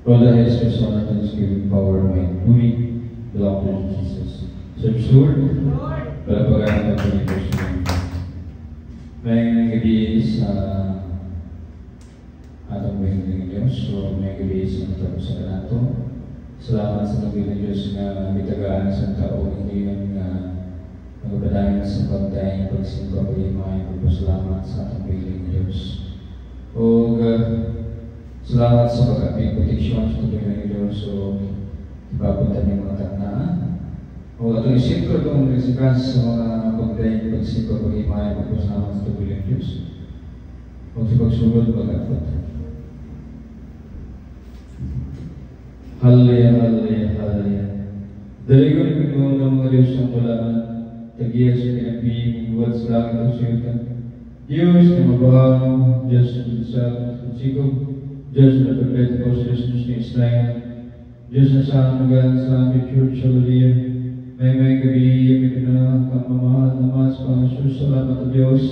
all the highest honor, thanksgiving, power, might, glory belong to Jesus. Search Lord, palapagaan ng Pilipinas. May gabi sa atong mga Diyos, so may gabi sa matapos sa kanato. Salamat sa mga Diyos na bitagaan sa tao, hindi yung magpadangin sa pagdaing pagsimpa ko yung mga ipagpasalamat sa atong mga Diyos. O salamat sa pag-aping proteksyon sa mga Diyos, so ipapunta niyo mga taknaan. O atong isip ko itong nagsikas sa mga pagdaing pagsimpa ko yung mga ipagpasalamat sa mga Diyos. O sa pagsulod pag-apot. Hallelujah, hallelujah, hallelujah. Daligon ko ng mga Diyos ang walaan, tagiya sa pinagpihing, buwan sa langit ang siyutan. Diyos na mabahang, Diyos na binsag, sikog, Diyos na perpetuos, Diyos na Israel, Diyos na sa hanggan sa aming church, hallelujah. May gabi, may pinaka-mamahal na mas, Panginoon, salamat o Diyos.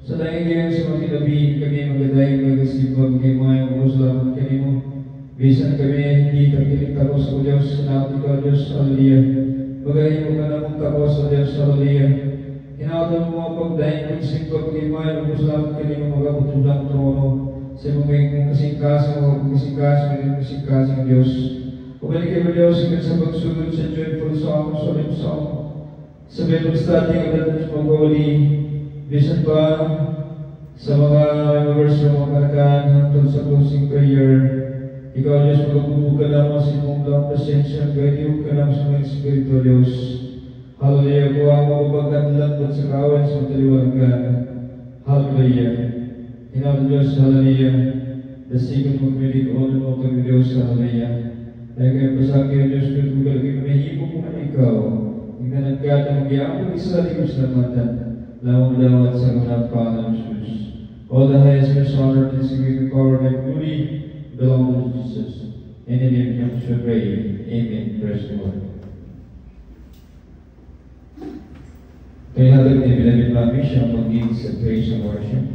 Sa dahilan sa mga kinabi, kami magadaing magasipag, kay mga salamat kami mo. Bisan kami hindi terkiling tapos o Diyos, salamat ikaw Diyos, hallelujah. Bagayin mo ka namang tapos o Diyos, hallelujah. Hinawatan mo mga pagdahin, pagsingkot, pag-imayan, salamat kami mo magabutulang trono. Sa mga kasingkasing Diyos. Pabalik kayo Diyos, hingga sa pagsunod sa joyful song, solemn song. Sa Bible study, ang sa pag-uli, bisan pa sa mga members ng mga kanakaan, hangtod sa closing prayer. Ikaw, Diyos, magpupuka lamang sa imong lang presensya, gaydiw ka lang sa mga Espiritu, Diyos. Hallelujah, kuha mo pagkadlan sa kawan sa mataliwagan. Hallelujah. Hinawag Diyos, hallelujah. Dasigan magmilig o mo kami Diyos, hallelujah. Dahil kayo pasakya, Diyos, katugal kayo mahihimo mo na ikaw. Hingga nagkata mag-iamag isa di kasalamatan. Lawang-lawat sa mga pangalan ng Jesus. All the highest honor, thanksgiving, power, and glory belong to Jesus. In the name of Jesus, pray. Amen. Praise the Lord. Kaya natin ni Beloved Mami siya mag-lead sa praise and worship.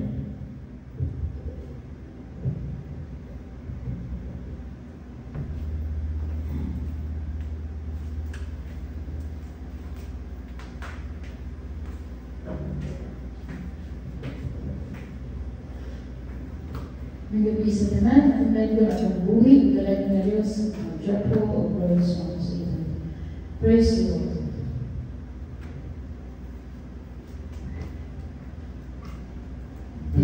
May gabi sa tanan, at medyo at magbuhi, galing na Diyos, magjapo o praise on sa ito. Praise the Lord. I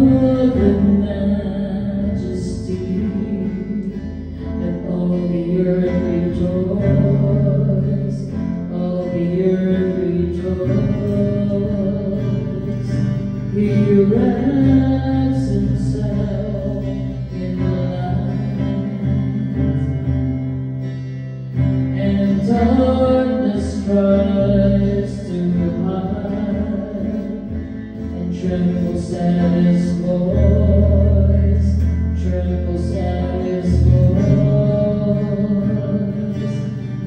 the majesty, let all the earth rejoice, all the earth rejoice. He wraps himself in light, and darkness tries to hide, and trembles at his voice, trembles at his voice.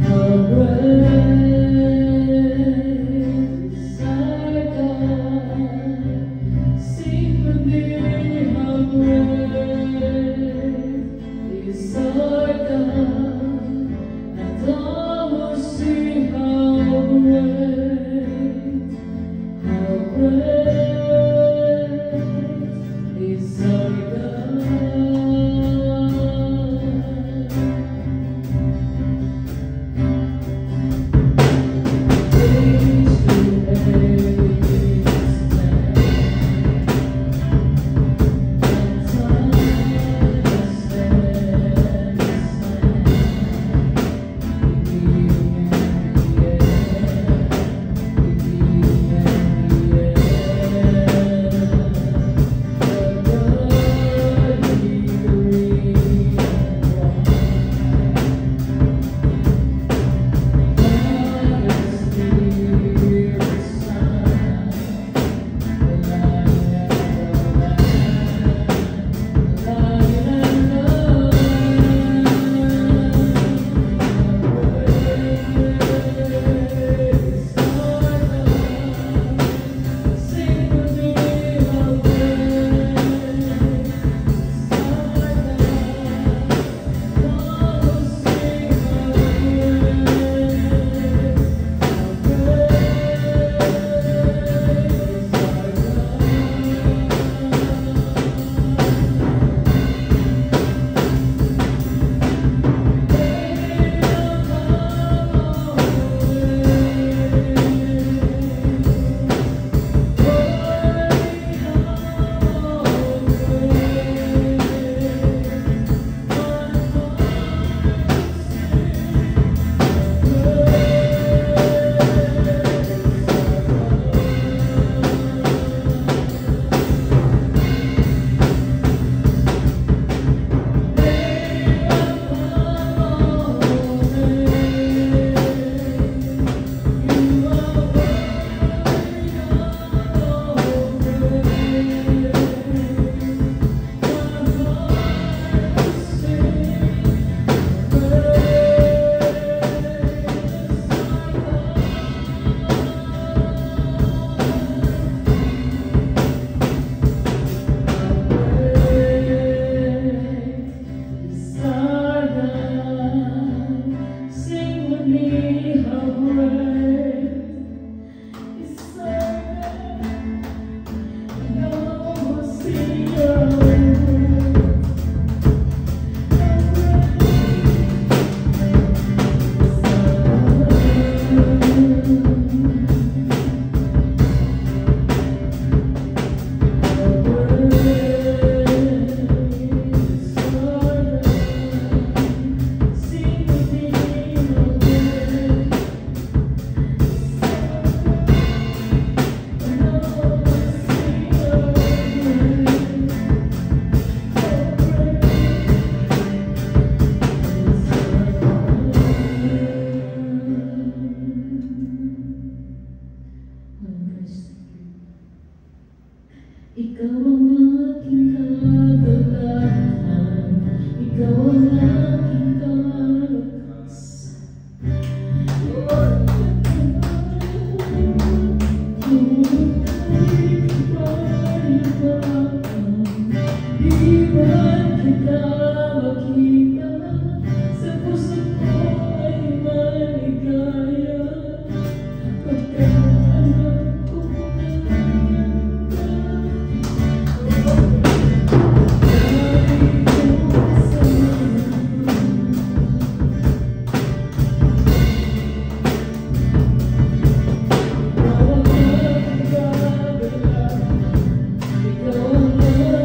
How great is our God, sing with me, how great is our God, and all will see how great is our God. Age to age stand, and time stands. Beginning and the end, beginning and the end. Ikaw ang aking kagalakan, ikaw ang aking kalakasan. Di ba kita makita, sa puso ko ay maligaya, pagkahanap ko ikaw ang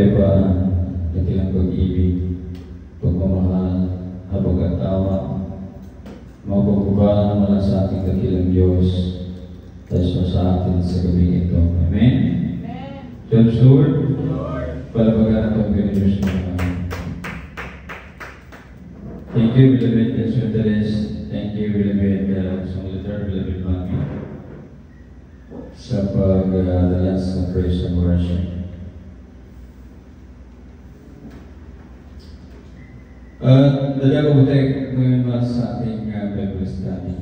kapayapaan, dakilang pag-ibig, pagmamahal, habag-atawa, mapagkubalan mula sa ating dakilang Diyos, tayo sa atin sa gabi ito. Amen? Church Lord, palabagan itong Diyos na. Thank you, beloved Consultants. Thank you, beloved Consolidator, beloved Mami, sa pagdalas ng praise and worship. Dalaga po tayo ngayon sa ating Bible study.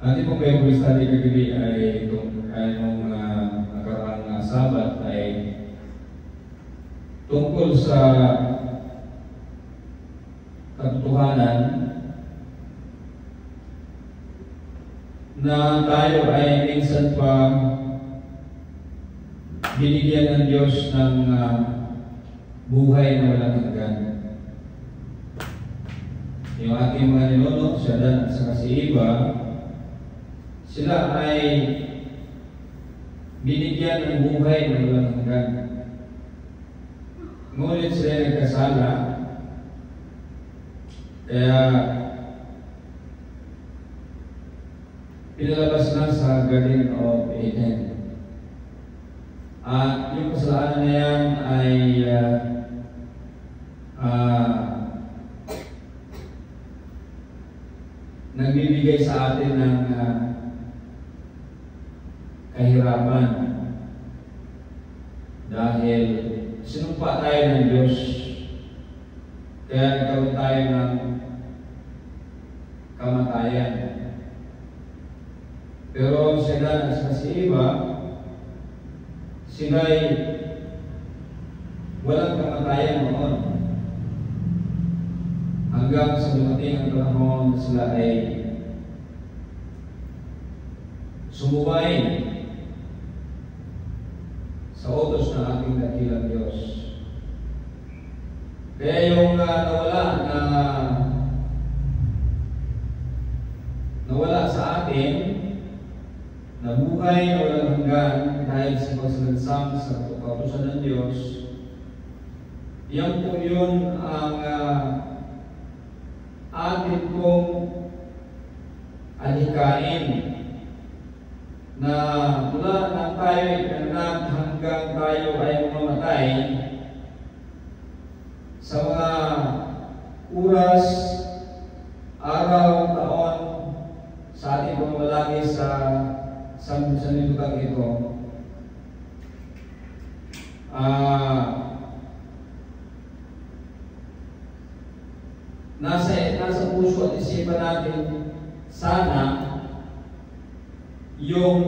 Ating pong Bible study kagabi ay nung nakaraang Sabat ay tungkol sa katotohanan na tayo ay minsan pa binigyan ng Diyos ng buhay na walang hanggan. Yung ating mga ninuno, si Adan at saka si Eva, sila ay binigyan ng buhay na walang hanggan. Ngunit sila nagkasala, kaya pinalabas na sa Garden of Eden. At yung kasalanan na yan ay nagbibigay sa atin ng kahirapan dahil sinumpa tayo ng Diyos, kaya nagkaroon tayo ng kamatayan. Pero sila sa si Eva, sila'y walang kamatayan noon. Hanggang sa dumating ang panahon na sila ay sumubay sa utos ng ating dakilang Diyos. Kaya yung nawala sa atin, nabuhay na walang hanggan dahil sa pagsalansang sa kautusan ng Diyos, yan po yun ang atin pong alikain na mula nang tayo ipinanganak hanggang tayo ay mamatay sa mga oras, araw, taon sa ating pamamalagi sa libutan ito. Nasa puso at isipan natin sana yung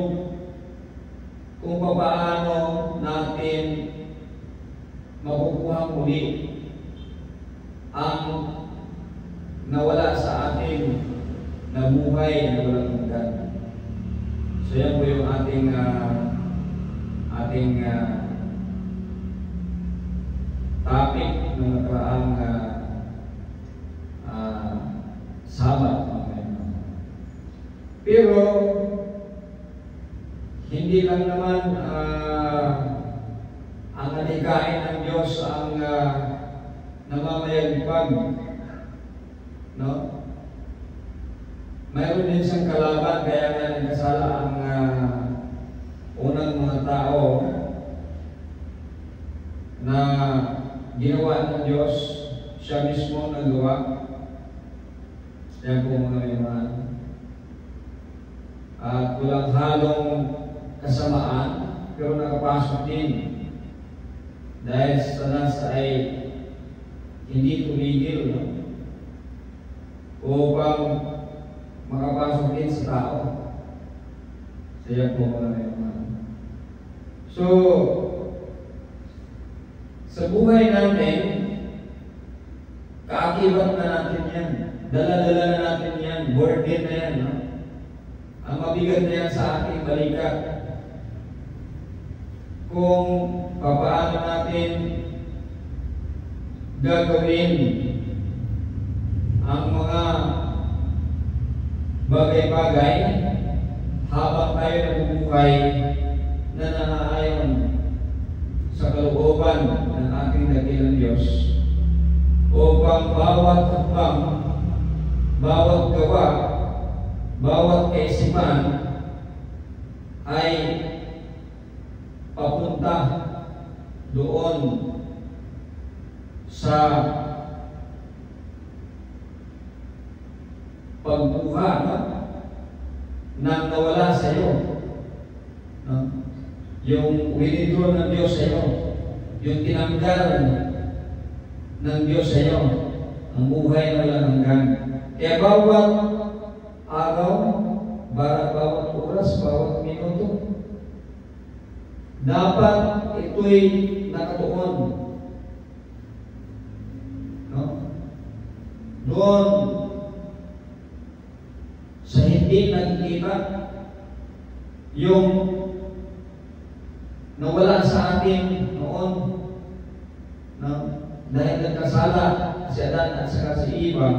kung paano natin makukuha muli ang nawala sa atin na buhay na walang hanggan. So yan po yung ating topic ng nakaraang Sabat. Pero hindi lang naman ang alikain ng Diyos ang namamayagpag, no? Mayroon din siyang kalaban, kaya nga nagkasala ang unang mga tao na ginawa ng Diyos, siya mismo nagawa. Yan po mga kaibigan. At walang halong kasamaan, pero nakapasok din dahil sa nasa ay hindi tumigil, no? Upang makapasok din sa tao. So yan po mga kaibigan. So sa buhay natin, kaakibat na natin yan. Dala-dala na natin yan. Burden na yan. No? Ang mabigat na yan sa ating balikat. Kung papaano natin gagawin ang mga bagay-bagay habang tayo nabubuhay na nangaayon sa kalooban katawan ng ating dakilang Diyos upang bawat hakbang, bawat gawa, bawat kaisipan ay papunta doon sa pagbuha ng nawala sa iyo. Yung withdraw ng Diyos sa iyo, yung tinanggal ng Diyos sa iyo, ang buhay na walang hanggan. Kaya bawat araw, bawat oras, bawat minuto, dapat ito'y nakatuon. Doon sa hindi nakikita yung nawala sa atin noon, dahil nagkasala si Adan at saka si Eva.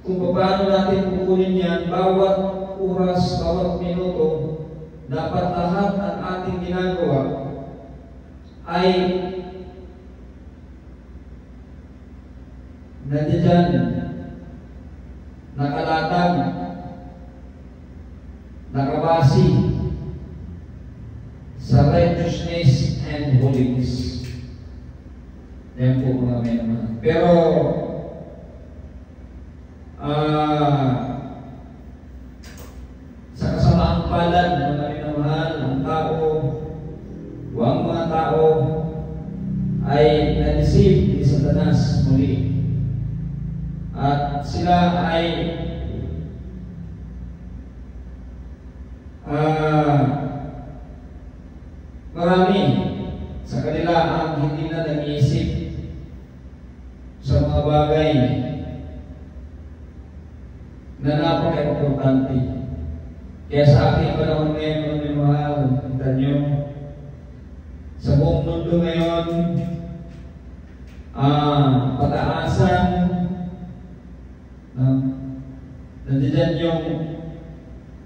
Kung paano natin kukunin yan, bawat oras, bawat minuto, dapat lahat ng ating ginagawa ay nandiyan, nakalatag, nakabasi sa righteousness and holiness. Yan po mga may naman. Pero sa kasamaang palad ng minamahal ang tao o ang mga tao ay na-deceive ni Satanas muli. At sila ay marami sa kanila ang hindi na nag-iisip sa mga bagay na napaka-importante. Kaya sa aking panahon ngayon, mga mahal, kita nyo, sa buong mundo ngayon, pataasan, nandiyan yung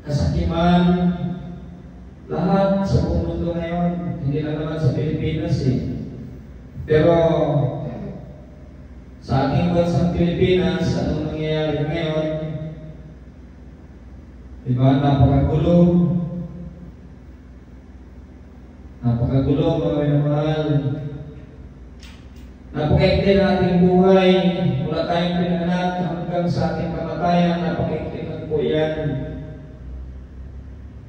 kasakiman, lahat sa buong mundo ngayon, hindi lang naman sa Pilipinas Pero sa ating bansang Pilipinas, anong nangyayari ngayon? Diba? Napakagulo. Napakagulo, mga minamahal. Napakaikli na ating buhay. Wala tayong pinanganak hanggang sa ating kamatayan. Napakaikli na po yan.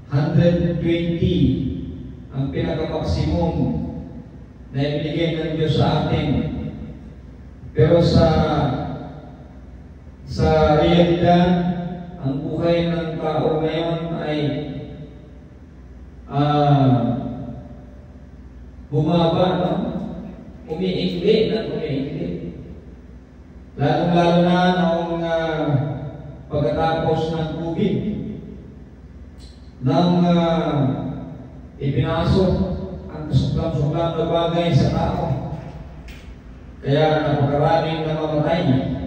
120 ang pinaka-maximum na ibinigay ng Diyos sa atin. Pero sa realidad, ang buhay ng tao ngayon ay bumaba, umiikli na umiikli. Lalo-lalo na noong pagkatapos ng COVID, nang ipinasok ang kasuklam-suklam na bagay sa tao. Kaya napakaraming namamatay.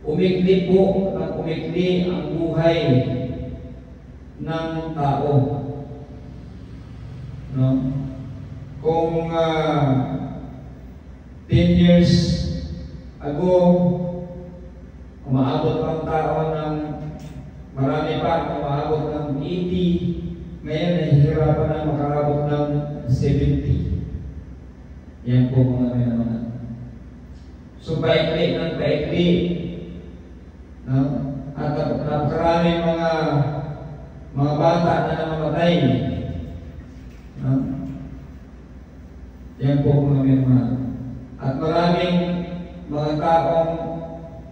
Umikli po at umikli ang buhay ng tao. Kung 10 years ago, umaabot ang tao ng marami pa, umaabot ng 80, ngayon nahihirapan na makaabot ng 70. Yan po mga naman. So paikli ng paikli, at napakaraming mga bata na namamatay. Yan po mga naman. At maraming mga taong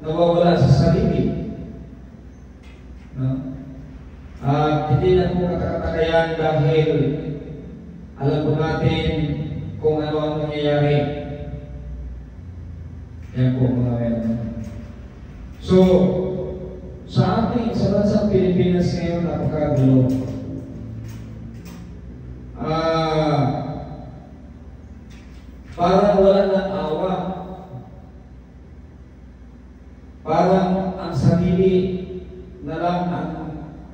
nawawala sa sarili. At hindi na po nakakatakayan dahil alam po natin kung ano ang nangyayari. Yan po mga naman. So, sa bansang Pilipinas ngayon, napakagulo. Parang wala ng awa. Parang ang sarili na lang ang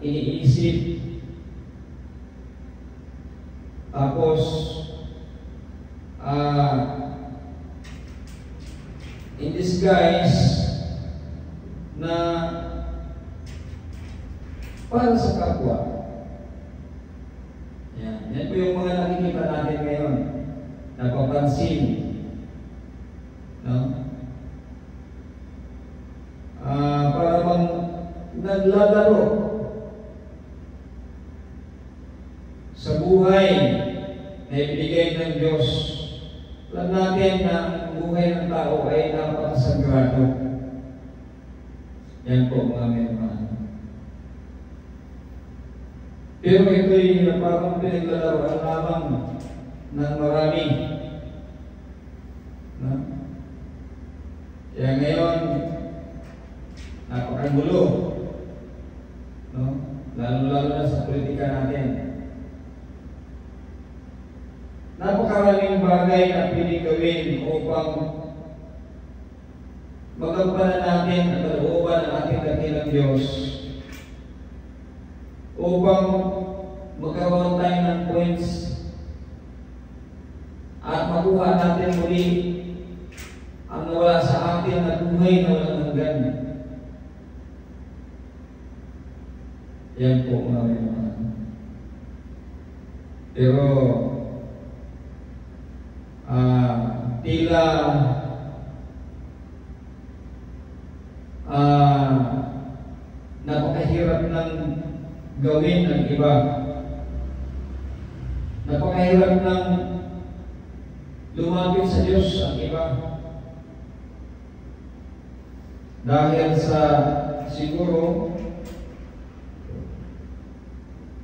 iniisip. Tapos, in disguise na para sa kapwa. Yan po yung mga nakikita natin ngayon. Napapansin. No? Para bang naglalaro sa buhay na ibigay ng Diyos. Alam natin na ang buhay ng tao ay napakasagrado. Yan po mga memang. Pero ito'y parang pinaglalaroan lamang ng marami. No? Kaya ngayon, napakagulo. No? Lalo-lalo na sa politika natin. Napakaraming bagay na piling gawin upang magampanan natin ang kalooban ng ating dakilang Diyos, upang magkaroon tayo ng points at makuha natin muli ang nawala sa atin na buhay na walang hanggan. Yan po mga mga. Pero tila napakahirap ng gawin ng iba. Napakahirap ng lumapit sa Diyos ang iba. Dahil sa siguro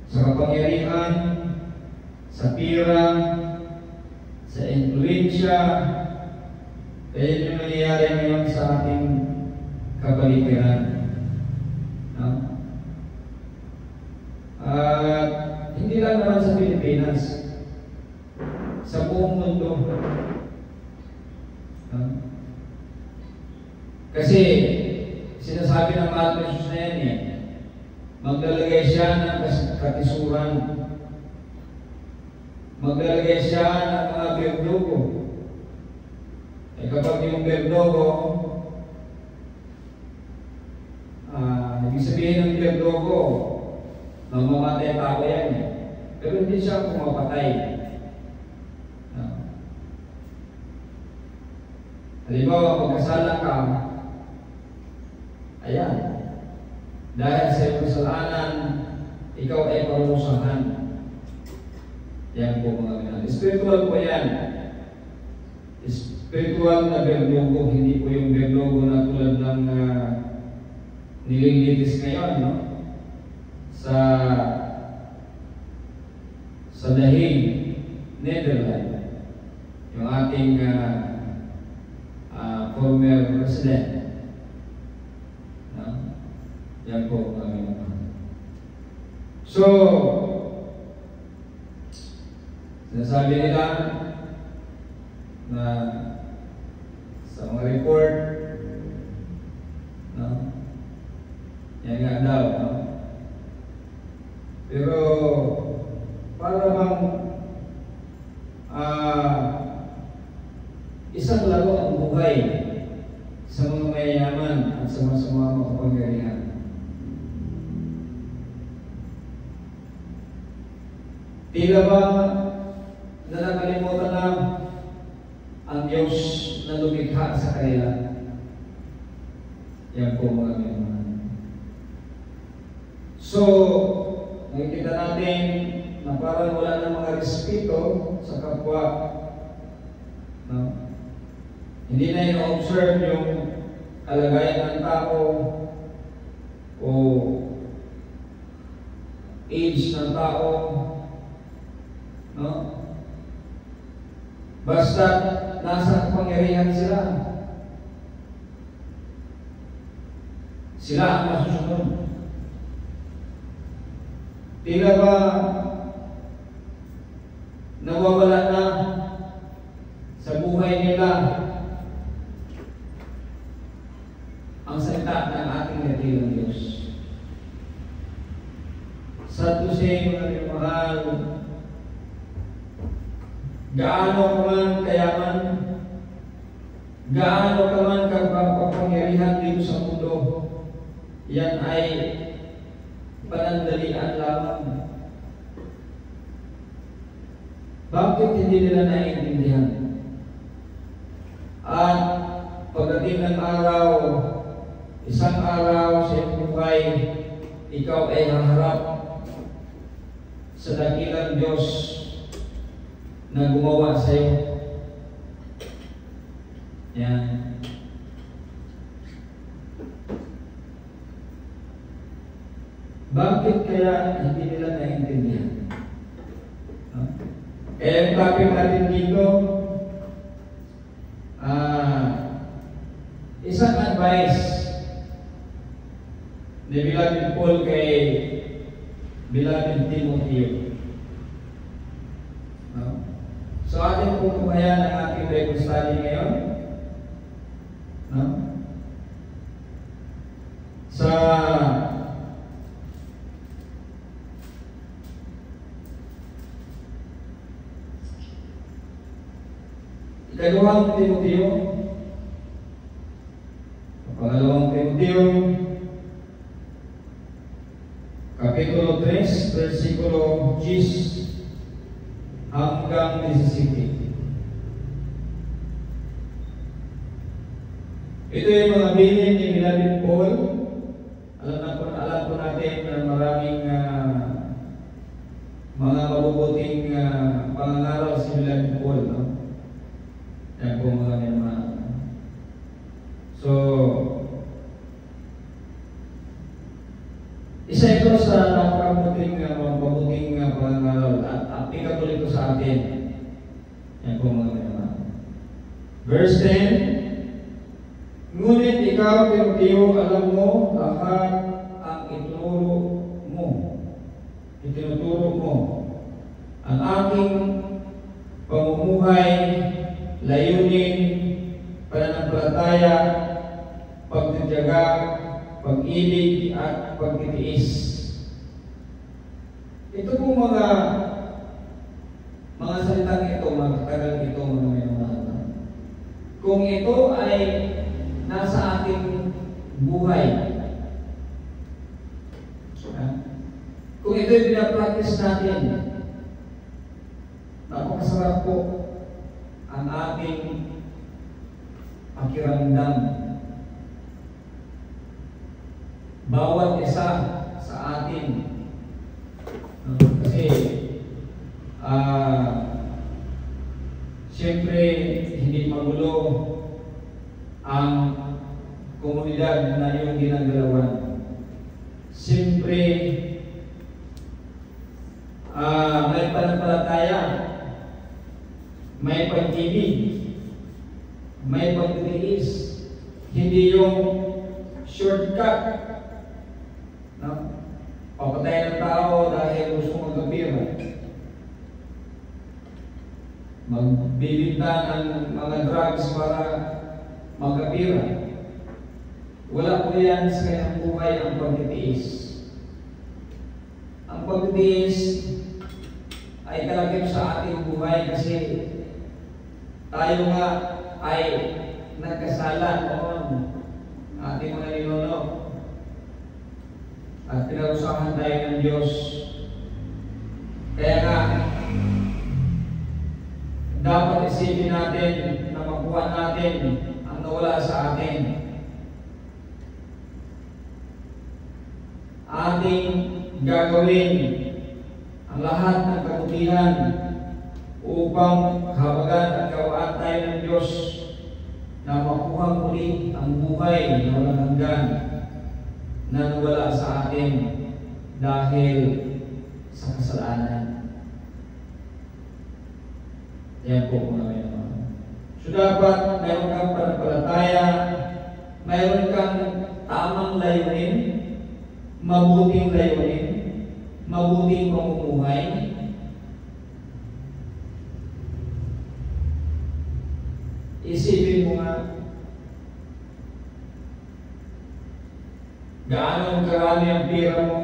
sa kapangyarihan, sa pira, sa influensya, kaya yung nangyayari ngayon sa ating kapaligiran. No? At hindi lang naman sa Pilipinas, sa buong mundo. No? Kasi sinasabi ng Mahal na Jesus na yan maglalagay siya ng katisuran. Maglalagay siya ng mga berdugo. Kapag yung berdugo, ibig sabihin ng berdugo, mamamatay tao yan pero hindi siya pumapatay. Halimbawa, magkasala ka, ayan, dahil sa iyong kasalanan, ikaw ay parusahan. Yan po mga minahal. Spiritual po yan. Spiritual na berdugo, hindi po yung berdugo na tulad ng nililitis ngayon, no? Sa dahig, Netherlands, yung ating former president. No? Yan po mga minahal. So, sinasabi nila na sa mga report, no? Yan nga daw, no? Pero para bang isang laro ang buhay sa mga mayayaman at sa mga makapangyarihan. Tila ba na nakalimutan na ang Diyos na lumikha sa kanila? Yan po mga minamahal. So, nakikita natin na parang wala ng mga respeto sa kapwa. No? Hindi na ino-observe yung kalagayan ng tao o age ng tao. No? Basta nasa kapangyarihan sila. Sila ang masusunod. Tila ba nawawala na sa buhay nila ang salita ng ating dakilang Diyos. Sad to say, mga mahal, gaano ka man kayaman, gaano ka man kapangyarihan dito sa mundo, yan ay panandalian lamang. Bakit hindi nila naiintindihan? At pagdating ng araw, isang araw sa iyong buhay, ikaw ay haharap sa dakilang Diyos na gumawa sa iyo. Yan. Bakit kaya hindi nila naiintindihan? Kaya yung topic natin dito, isang advice ni Beloved Paul kay Beloved Timothy. So atin po kumayan ang ating Bible study ngayon. Sa ikalawang Timoteo, pangalawang Timoteo, Kapitulo 3, versikulo 10 hanggang 17. Ito yung mga bilin ni Beloved Paul. Alam po natin na maraming mga mabubuting pangangaral si Beloved Paul. No? Yan po mga naman. So, isa ito sa napakabuting pangangaral at applicable ito sa atin. Yan po mga naman. Verse 10, ngunit ikaw, Timoteo, alam mo lahat ang itinuturo mo. Ang aking pamumuhay, layunin, pananampalataya, pagtitiyaga, pag-ibig at pagtitiis. Ito po mga salitang ito, mga katagal ito, mga mahal. Kung ito ay nasa ating buhay, kung ito ay pinapractice natin, napakasarap po ang ating pakiramdam. Bawat isa sa atin. Kasi siyempre hindi magulo ang komunidad na iyong ginagalawan. Siyempre may pananampalataya, may pag-ibig, may pagtitiis, hindi yung shortcut. No? Papatay ng tao dahil gusto magkapira. Magbibinta ng mga drugs para magkapira. Wala po yan sa kanyang buhay ang pagtitiis. Ang pagtitiis ay kalagip sa ating buhay kasi tayo nga ay nagkasala noon ating mga ninuno at pinarusahan tayo ng Diyos. Kaya nga dapat isipin natin na makuha natin ang nawala sa atin. Ating gagawin ang lahat ng kabutihan upang habagan at gawaan tayo ng Diyos na makuha muli ang buhay na walang hanggan na nawala sa atin dahil sa kasalanan. Yan po mga mayroon. So dapat mayroon kang pananampalataya, mayroon kang tamang layunin, mabuting layunin, mabuting pamumuhay. Isipin mo nga, gaano karami ang pera mo,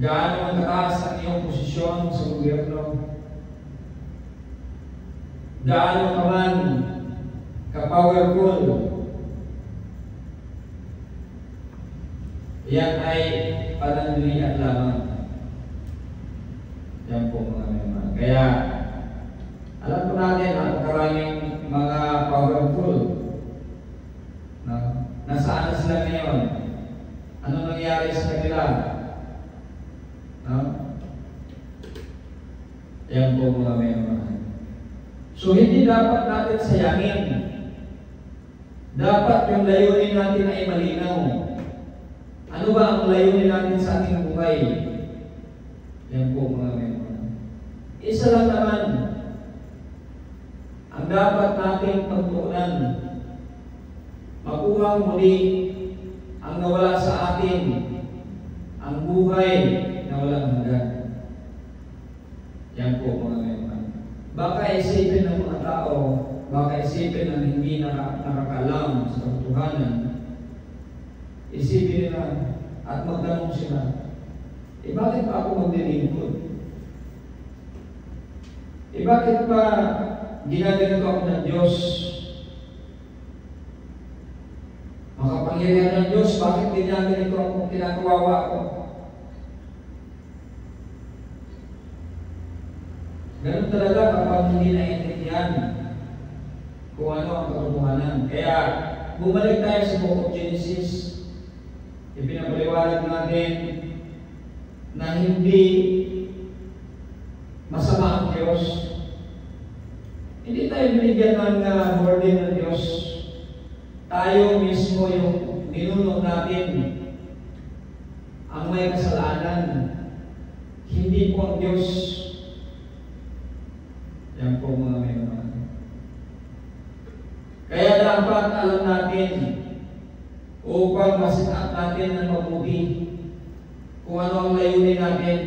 gaano kataas ang iyong posisyon sa gobyerno, gaano ka man ka-powerful, yan ay pananilian lamang. Yan po mga memang. Kaya, alam po natin ang karaming mga powerful. No? Nasaan na sila ngayon? Ano nangyari sa kanila? No? Yan po mga memang. So, hindi dapat natin sayangin. Dapat yung layunin natin ay malinaw. Ano ba ang layunin natin sa ating buhay? Yan po mga memang. Isa lang naman ang dapat nating pagtuunan. Makuha muli ang nawala sa atin, ang buhay na walang hanggan. Yan po mga memang. Baka isipin ng mga tao, baka isipin ng hindi nakakaalam sa katotohanan, isipin nila at magtanong sila, bakit pa ako maglilingkod? Bakit pa ginaganito ako ng Diyos? Makapangyarihan ng Diyos, bakit ginaganito ako, kinakawawa ako? Ganun talaga kapag hindi naiintindihan kung ano ang katotohanan. Kaya, bumalik tayo sa Book of Genesis. Ipinapaliwanag natin na hindi masama ang Diyos. Hindi tayo binigyan ng burden ng Diyos. Tayo mismo yung ninuno natin ang may kasalanan. Hindi po ang Diyos. Yan po mga memang. Kaya dapat alam natin upang masikap natin ng mabuti kung ano ang layunin natin,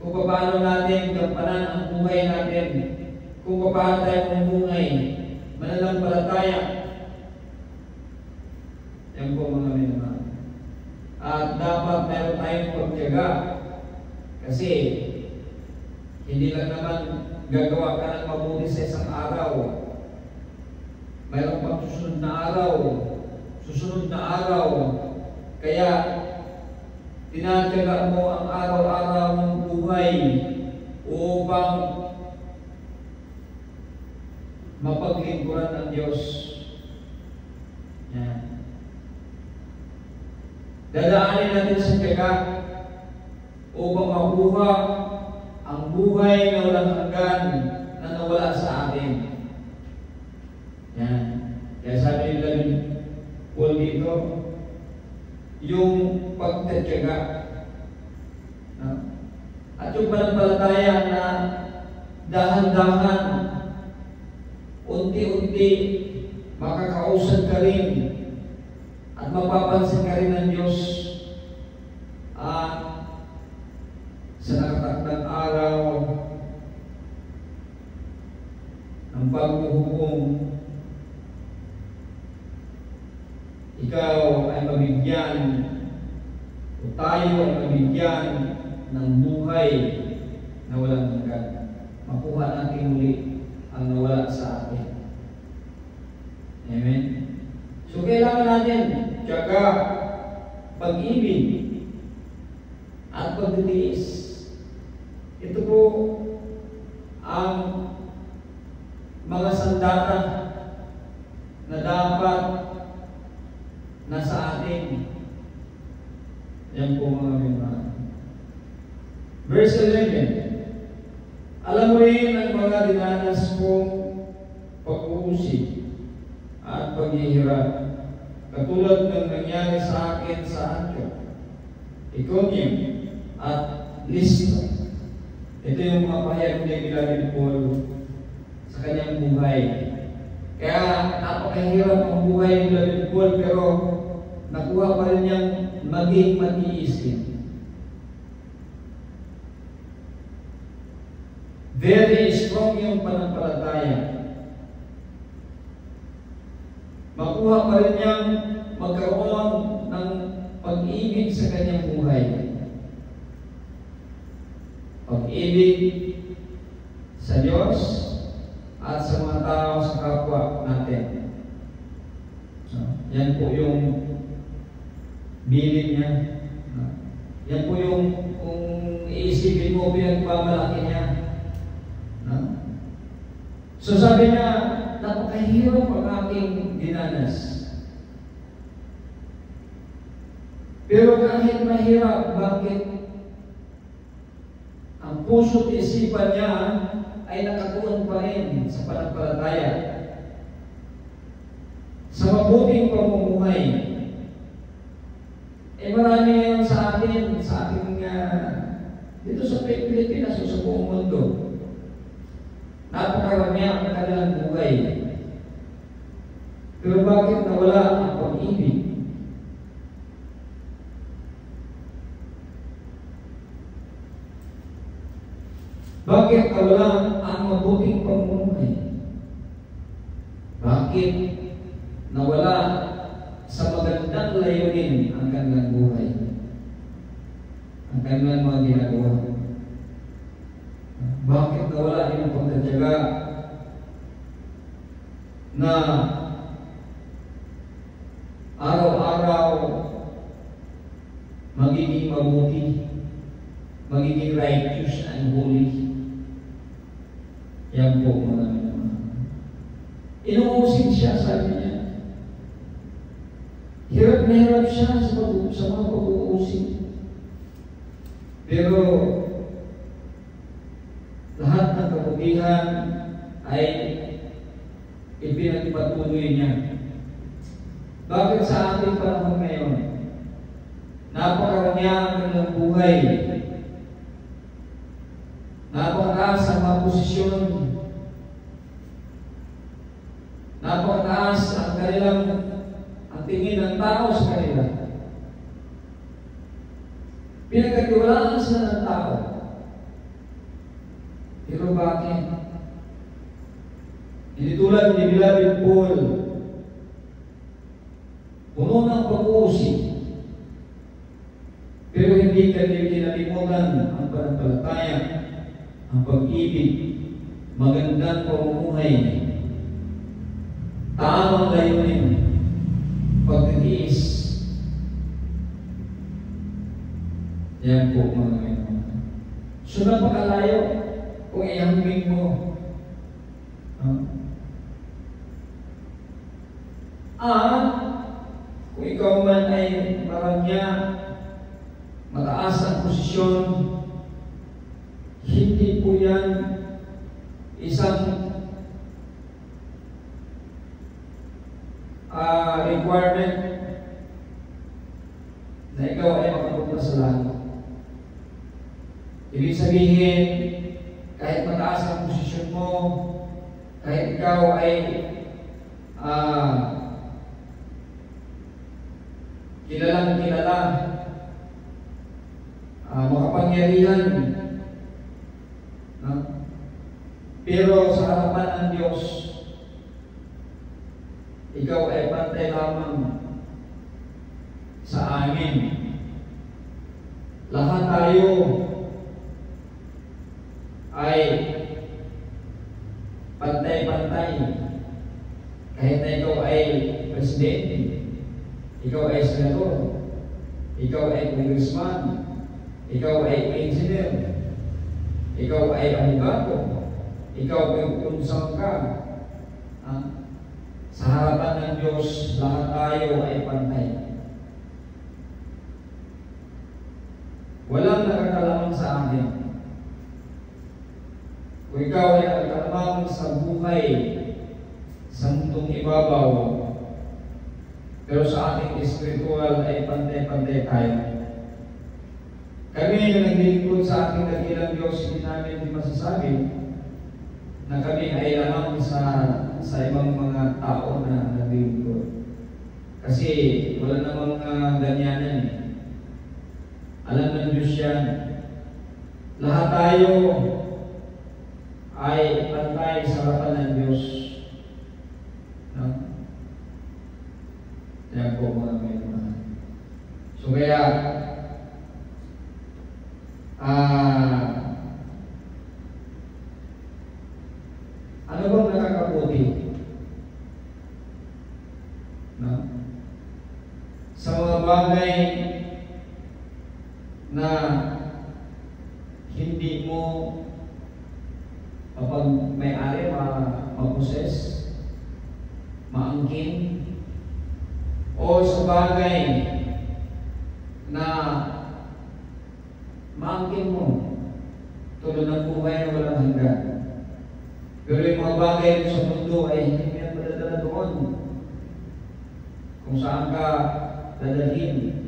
kung paano natin gampanan ang buhay natin, kung paano tayo mamumuhay, mananampalataya. Yan po mga memang. At dapat meron tayong pagtiyaga kasi hindi lang naman gagawa ka ng mabuti sa isang araw. Mayroon pang susunod na araw. Kaya, tinatyaga mo ang araw-araw ng buhay upang mapaglingkuran ng Diyos. Yan. Dadaanin natin sa tiyaga upang makuha ang buhay na walang hanggan na nawala sa atin. Yan. Kaya sabi nila Paul dito, yung pagtatyaga. No? At yung panampalataya na dahan-dahan, unti-unti, makakausad ka rin at mapapansin ka rin ng Diyos sa nakatakdang araw ng paghuhukom. Ikaw ay mabigyan o tayo ay mabigyan ng buhay na walang hanggan. Makuha natin muli ang nawala sa atin. Amen? So kailangan natin tiyaga, pag-ibig at pagtitiis. Ito po ang mga sandata na dapat nasa atin. Yan po mga memang. Verse 11. Alam mo rin ang mga dinanas kong pag-uusig at paghihirap, katulad ng nangyari sa akin sa Antioch, Iconium at Lystra. Ito yung mga pahayag ni Beloved Paul sa kanyang buhay. Kaya napakahirap ang buhay ni Beloved Paul, pero nakuha pa rin niyang maging matiis din. Very strong yung panampalataya. Makuha pa rin niyang magkaroon ng pag-ibig sa kanyang buhay. Pag-ibig sa Diyos at sa mga tao sa kapwa natin. Yan po yung bilin niya. Yan po yung kung iisipin mo pinagmamalaki niya. So sabi niya, napakahirap ang aking dinanas. Pero kahit mahirap, bakit? Ang puso't isipan niya ay nakatuon pa rin sa pananampalataya, sa mabuting pamumuhay. Marami ngayon sa atin, sa ating dito sa Pilipinas o sa buong mundo, napakarami ang kanilang buhay. Pero bakit nawala ang pag-ibig? Bakit nawala ang mabuting pamumuhay? Bakit nawala sa magandang layunin ang kanilang buhay, ang kanilang mga ginagawa? Bakit nawala yung pagtatyaga na araw-araw magiging mabuti, magiging righteous and holy? Yan po mga inuusig siya, sabi niya. Hirap na hirap siya sa mga pag-uusig. Pero lahat ng kabutihan ay ipinagpatuloy niya. Bakit sa ating panahon ngayon, napakarami ang kanilang buhay, napakataas ang mga posisyon, napakataas ang kanilang tingin ng tao sa kanila. Pinagkatiwalaan sila ng tao. Pero bakit? Hindi tulad ni Beloved Paul, puno ng pag-uusig, pero hindi kanila kinalimutan ang pananampalataya, ang pag-ibig, magandang pamumuhay, tamang layunin, pagtitiis. Yan po mga ngayon. So napakalayo kung ihambing mo. Kung ikaw man ay maranya, mataas ang posisyon, hindi po yan isang requirement na ikaw ay makapunta sa langit. Ibig sabihin, kahit mataas ang posisyon mo, kahit ikaw ay kilalang kilala, makapangyarihan, pero sa harapan ng Diyos, ikaw ay pantay lamang sa amin. Lahat tayo ay pantay-pantay. Kahit na ikaw ay presidente, ikaw ay senador, ikaw ay congressman, ikaw ay engineer, ikaw ay abogado, ikaw ay konsang ka. Sa harapan ng Diyos, lahat tayo ay pantay. Walang nakakalamang sa akin. Kung ikaw ay nakakalamang sa buhay, sa mundong ibabaw, pero sa ating espiritual ay pantay-pantay tayo. Kami na naglilingkod sa ating dakilang Diyos, hindi namin di masasabi na kami ay lamang sa ibang mga tao na naglilingkod. Kasi wala namang ganyanan eh. Alam ng Diyos yan. Lahat tayo ay pantay sa harapan ng Diyos. Yan po mga mga. So kaya, ano bang nakakabuti? na hindi mo kapag may-ari maposes, maangkin, o sa bagay na maangkin mo tulad ng buhay na walang hanggan. Pero yung mga bagay sa mundo ay hindi mo yan madadala doon kung saan ka dadalhin,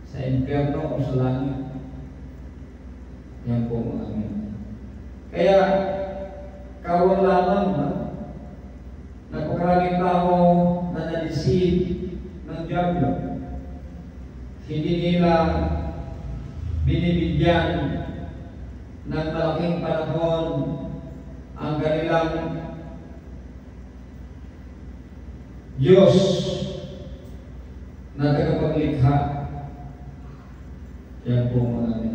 sa impyerno o sa langit. Yan po mga amin. Kaya kawan lamang napakaraming tao na na-deceive ng diablo. Hindi nila binibigyan ng malaking panahon ang kanilang Diyos na tagapaglikha. Yan po mga amin.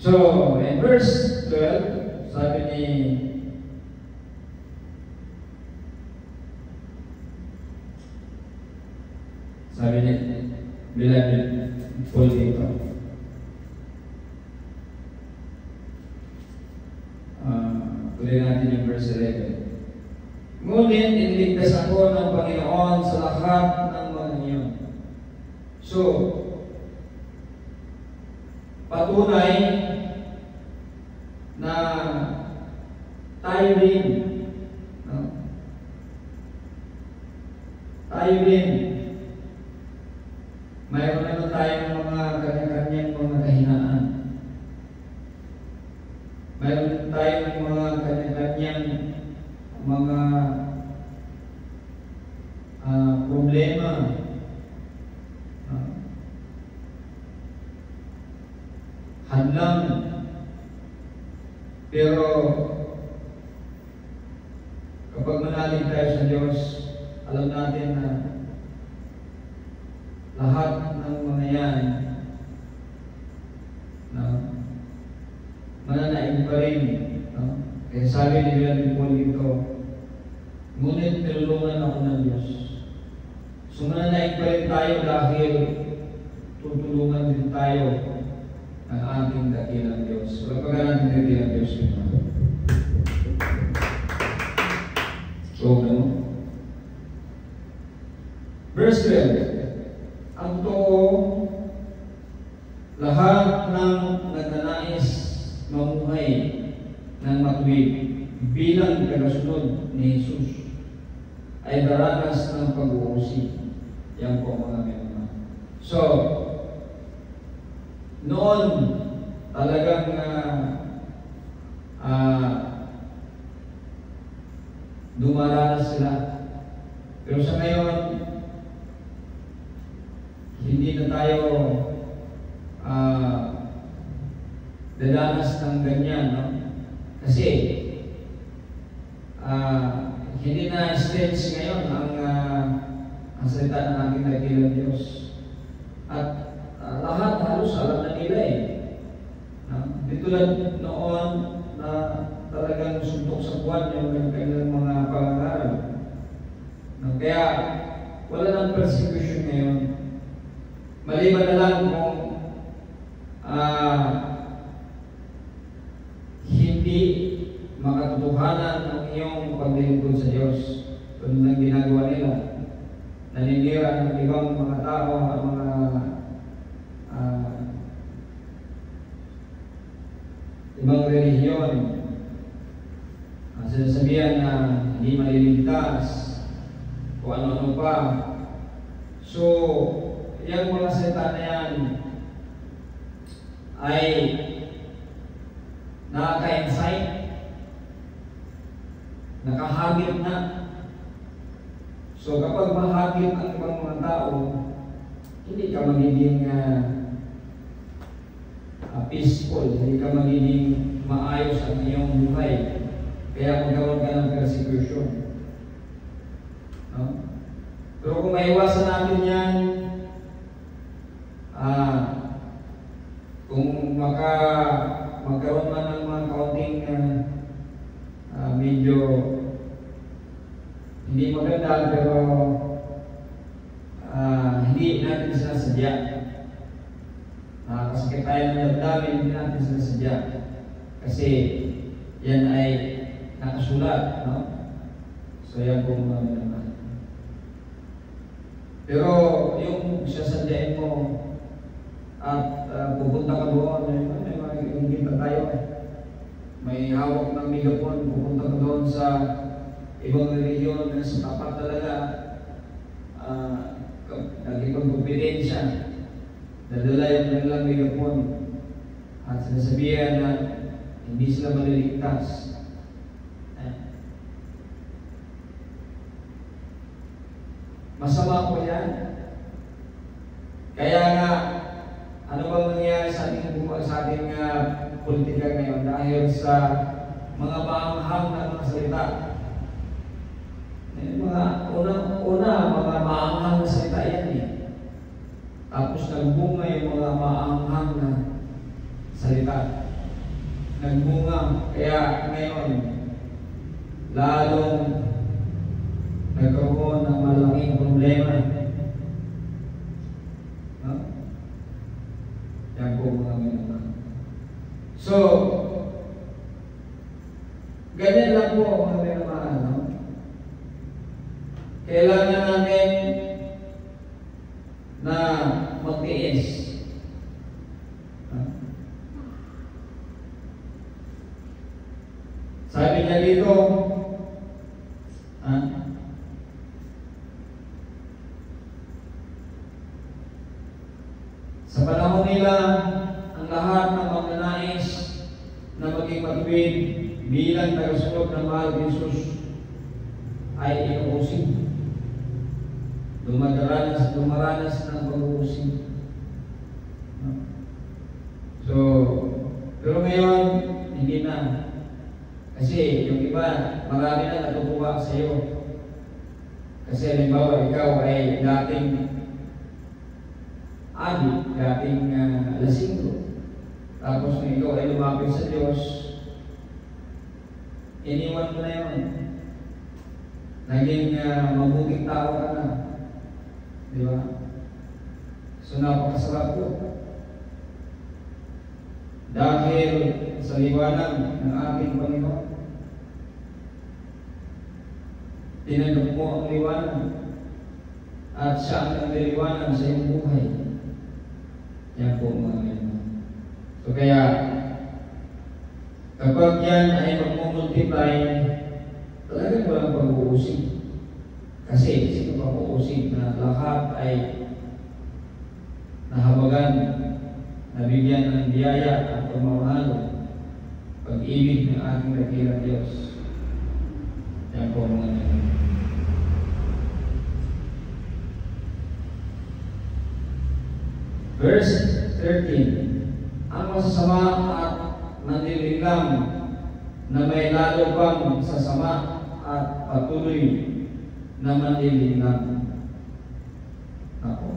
So, in verse 12, sabi ni beloved Paul dito. Tuloy natin yung verse 11. Ngunit iniligtas ako ng Panginoon sa lahat ng mga iyon. So, patunay na tayo rin, mayroon naman tayong mga kanya-kanyang mga kahinaan. Mayroon tayong mga kanya-kanyang mga problema. Hadlang. Pero kapag manalig tayo sa Diyos, alam natin na lahat ng mga yan mananaig pa rin. Kaya sabi ni Beloved Paul dito, ngunit tinulungan ako ng Diyos. So mananaig pa rin tayo dahil tutulungan din tayo ng ating dakilang Diyos. Wala pa natin dakilang Diyos. So, verse 12. Ang totoo, lahat ng nagnanais mamuhay ng matuwid bilang tagasunod ni Jesus ay daranas ng pag-uusig. Yan po mga mga. So, noon talagang dumaranas sila. Pero sa ngayon, hindi na tayo dadanas ng ganyan, no? Kasi hindi na stage ngayon ang salita ng ating dakilang Diyos. At lahat halos alam na nila eh. Di tulad noon na talagang suntok sa buwan yung kanilang mga pangangaral. Kaya wala nang persecution ngayon. Maliban na lang kung hindi makatotohanan ang iyong paglilingkod sa Diyos. Tulad ng ginagawa nila. Naninira ng ibang mga tao, ang mga ibang relihiyon. Sinasabihan na hindi maliligtas o ano-ano pa. So, yung mga salita na yan ay nakaka-insight, nakahagip na. So, kapag mahagip ang ibang mga tao, hindi ka magiging peaceful, hindi ka magiging maayos ang iyong buhay. Kaya magkaroon ka ng persecution. No? Pero kung maiwasan natin yan, kung magkaroon man ng mga kaunting medyo hindi maganda, pero hindi natin sinasadya. sinasadya. Nakakasakit tayo ng damdamin, hindi natin sinasadya. Kasi yan ay nakasulat, no? So yan po mga naman. Pero yung sasadyain mo at pupunta ka doon, may makikita tayo. May hawak ng megapon, pupunta ka doon sa ibang religion na sa tapat talaga, nagkipagkumpidensya. Dadala yung kanilang megapon at sinasabihan na hindi sila maliligtas. Masama po yan. Kaya nga, ano bang nangyayari sa ating politika ngayon dahil sa mga maanghang na mga salita? Mga maanghang na salita yan eh. Tapos nagbunga yung mga maanghang na salita. Nagbunga. Kaya ngayon, lalong nagkaroon ng malaking problema. No? Yan po mga minamahal. So, ganyan lang po mga minamahal. No? Kailangan natin na magtiis. Sabi niya dito, sa panahon nila, ang lahat ng magnanais na maging matuwid bilang tagasunod ng mahal ni Jesus ay inuusig. Dumaranas ng pag-uusig. So, pero ngayon, hindi na. Kasi yung iba, marami na natutuwa sa iyo. Kasi halimbawa, ikaw ay dating dating lasinggo. Tapos kung ikaw ay lumapit sa Diyos, iniwan mo na yun. Naging mabuting tao ka na. Di ba? So napakasarap po. Dahil sa liwanag ng ating Panginoon, tinanggap mo ang liwanag at siya ang nagliliwanag sa iyong buhay. Yan po mga ganyan. So kaya, kapag yan ay magmumultiply, talagang walang pag-uusig. Kasi sino pag-uusig na lahat ay nahabagan, nabigyan ng biyaya at pagmamahal, pag-ibig ng ating dakilang Diyos. Yan po mga ganyan. Verse 13, ang masasama at nanlilinlang na may lalo pang sasama at patuloy na manlilinlang. Ako.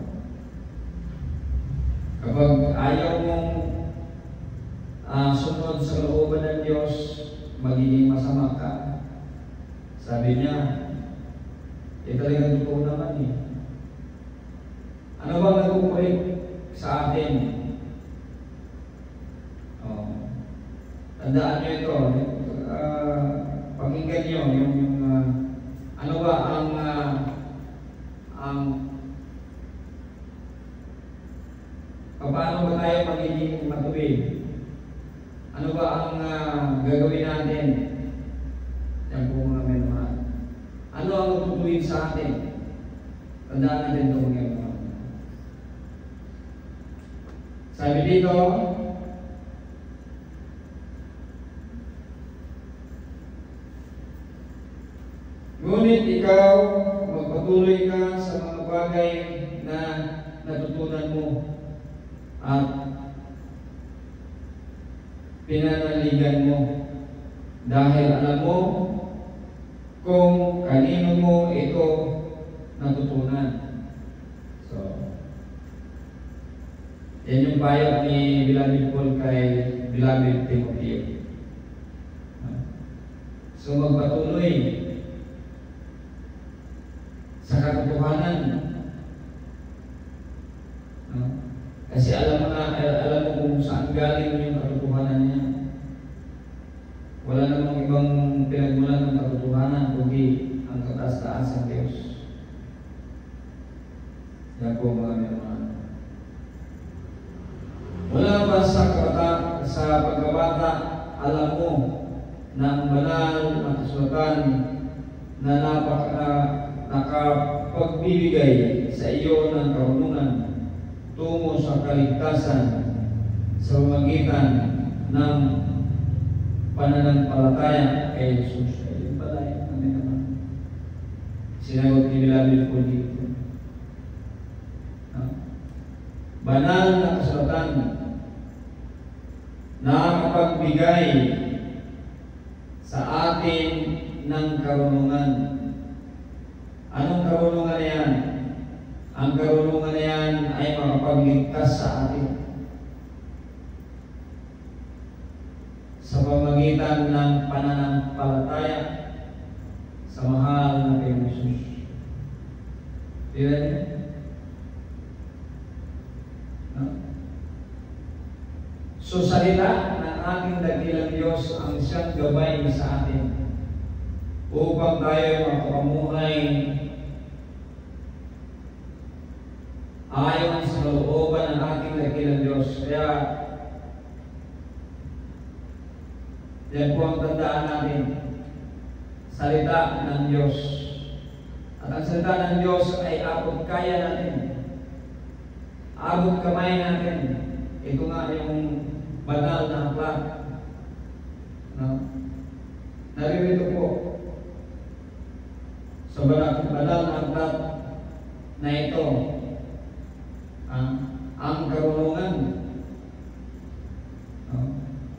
Kapag ayaw mong sunod sa looban ng Diyos, magiging masama ka. Sabi niya, talagang totoo naman eh. Ano bang nagkukulit sa atin? Tandaan nyo ito, pakinggan nyo yung ano ba paano ba tayo magiging matuwid? Ano ba ang gagawin natin? Yan po mga minamahal. Ano ang tutuwid sa atin? Tandaan natin ito mga minamahal. Sabi dito, ngunit ikaw, magpatuloy ka sa mga bagay na natutunan mo at pinanaligan mo dahil alam mo kung kanino mo ito natutunan. So, yan yung payo ni Beloved Paul kay Beloved Timothy. So, magpatuloy sa katotohanan. No? Kasi alam mo kung saan galing yung katotohanan niya. Wala namang ibang pinagmulan ng katotohanan kundi ang kataas-taasang Diyos. Yan po mga minamahal. Wala ba sa pagkabata, alam mo na ang banal na kasulatan na nakapagbibigay sa iyo ng karunungan tungo sa kaligtasan sa pamamagitan ng pananampalataya kay Jesus. Ayun pala yun kami naman. Sinagot ni Bilabil po dito. Banal na kasulatan na nakapagbigay sa atin ng karunungan. Anong karunungan na yan? Ang karunungan na yan ay makapagligtas sa atin sa pamamagitan ng pananampalataya sa mahal na kay Jesus. Diba niya? So salita ng ating dakilang Diyos ang siyang gabay sa atin upang tayo makapamuhay ayon sa kalooban ng ating dakilang Diyos. Kaya yan po ang tandaan natin, salita ng Diyos. At ang salita ng Diyos ay abot kaya natin, abot kamay natin. Ito nga yung banal na aklat. No? Naririto po sa banal na aklat na ito ang karunungan,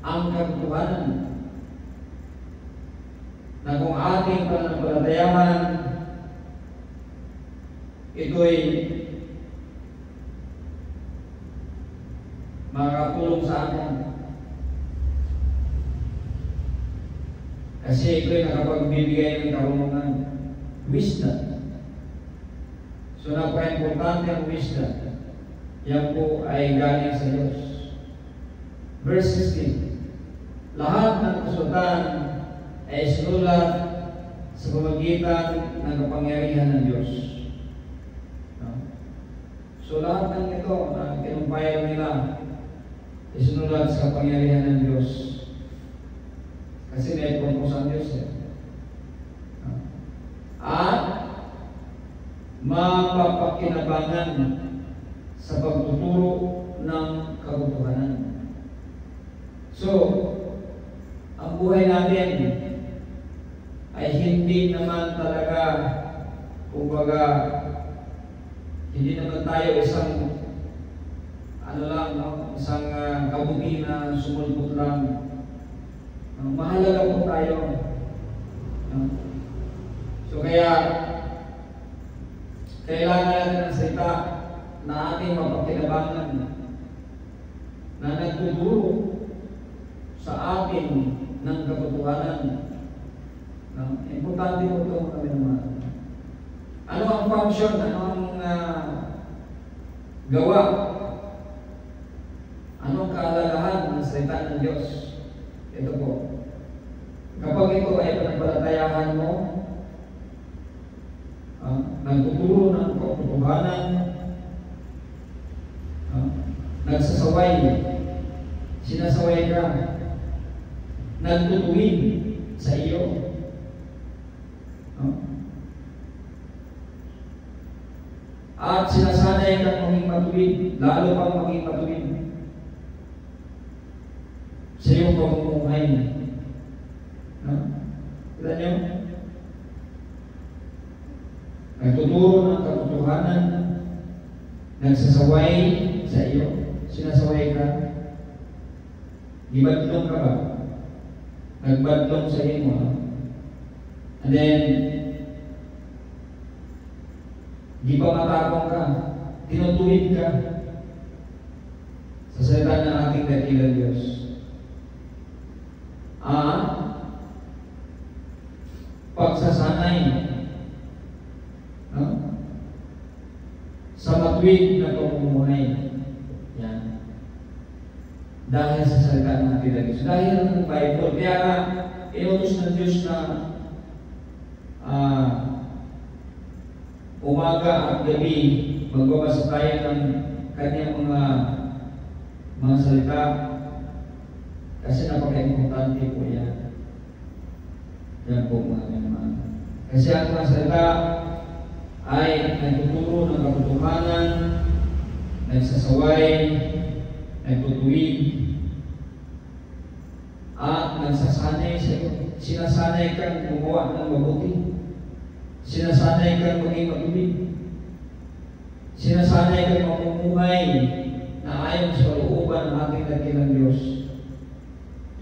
ang katotohanan na kung ating pananampalatayahan, ito'y makakatulong sa atin. Kasi ito'y nakapagbibigay ng karunungan, wisdom. So napaka-importante ang wisdom. Yan po ay galing sa Diyos. Verse 16. Lahat ng kasulatan ay sinulat sa pamamagitan ng kapangyarihan ng Diyos. So lahat ng ito na kinumpayal nila isinulat sa kapangyarihan ng Diyos. Kasi may purpose ang Diyos eh. At mapapakinabangan sa pagtuturo ng katotohanan. So, ang buhay natin ay hindi naman talaga, kumbaga, hindi naman tayo isang isang kabuki na sumulpot lang. Mahalaga po tayo. So kaya kailangan natin ng salita na ating mapakinabangan na nagtuturo sa atin ng katotohanan. Importante po ito kami naman. Ano ang function? Ano ang gawa? Anong kahalagahan ng salita ng Diyos? Ito po. Kapag ito ay pananampalatayahan mo, nagtuturo ng katotohanan, nagsasaway, sinasaway ka, nagtutuwid sa iyo. At sinasanay kang maging matuwid, lalo pang maging matuwid sa iyong pamumuhay. Kita niyo? Nagtuturo ng katotohanan, nagsasaway sa iyo, sinasaway ka, gibadlong ka ba? Nagbadlong sa iyo, and then di pa matapong ka, tinutuwid ka sa salita ng ating dakilang Diyos. Pagsasanay sa matuwid na pamumuhay. Yan. Dahil sa salita ng ating Diyos. Dahil ng Bible. Kaya inutos ng Diyos na umaga at gabi magbabasa tayo ng kanyang mga salita kasi napaka-importante po yan. Yan po mga naman. Kasi ang mga salita ay nagtuturo ng katotohanan, nagsasaway, nagtutuwid, at nagsasanay sa iyo. Sinasanay kang gumawa ng mabuti. Sinasanay kang maging matubig. Sinasanay kang mamumuhay na ayon sa looban ng ating dakilang Diyos.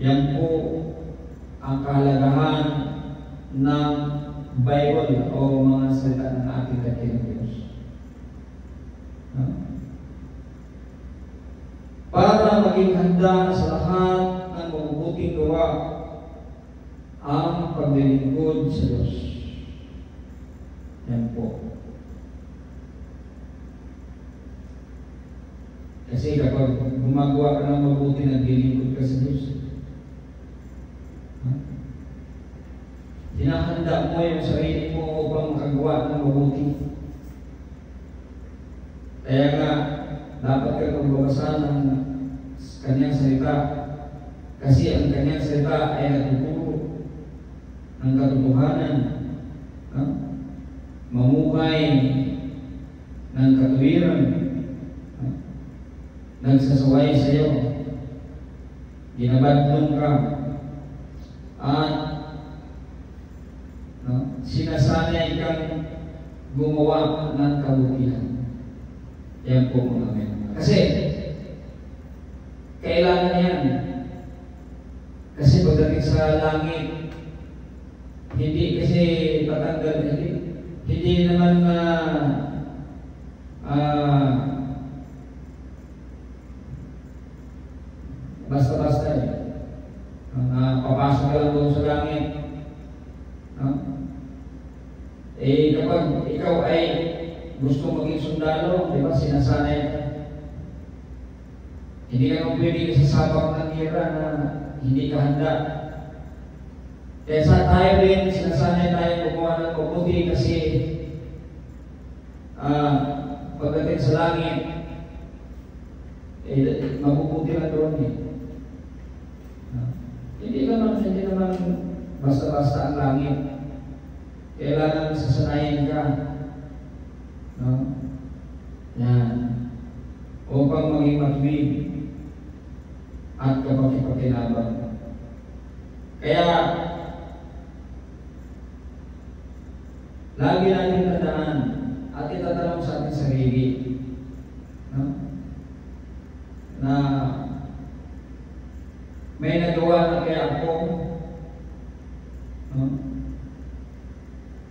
Yan po ang kahalagahan ng Bible o mga salita ng ating dakilang Diyos. Para maging handa sa lahat ng mabubuting gawa ang paglilingkod sa Diyos. Yan po. Kasi kapag gumagawa ka ng mabuti, naglilingkod ka sa Diyos. Hinahanda mo yung sarili mo upang makagawa ng mabuti. Kaya nga, dapat ka magbabasa ng kanyang salita. Kasi ang kanyang salita ay nagtuturo ng katotohanan. Mamuhay ng katuwiran. Nagsasaway sa iyo. Ginabadlong ka. At sinasanay kang gumawa ng kabutihan. Yan po mga men. Kasi kailangan yan. Kasi pagdating sa langit, hindi kasi tatanggal, hindi naman basta-basta papasok ka lang doon sa langit. Kapag ikaw ay gusto maging sundalo, di ba, sinasanay ka. Hindi ka nung pwede sasabak ng gera na hindi ka handa. Kaya sa tayo rin, sinasanay tayo gumawa ng mabuti kasi pagdating sa langit, mabubuti lang doon eh. Hindi naman basta-basta ang langit. Kailangan sasanayin ka. Yan. Upang maging matuwid at kapag-pakinabang. Kaya, lagi natin tandaan at itatanong sa ating sarili na may nagawa na kaya ako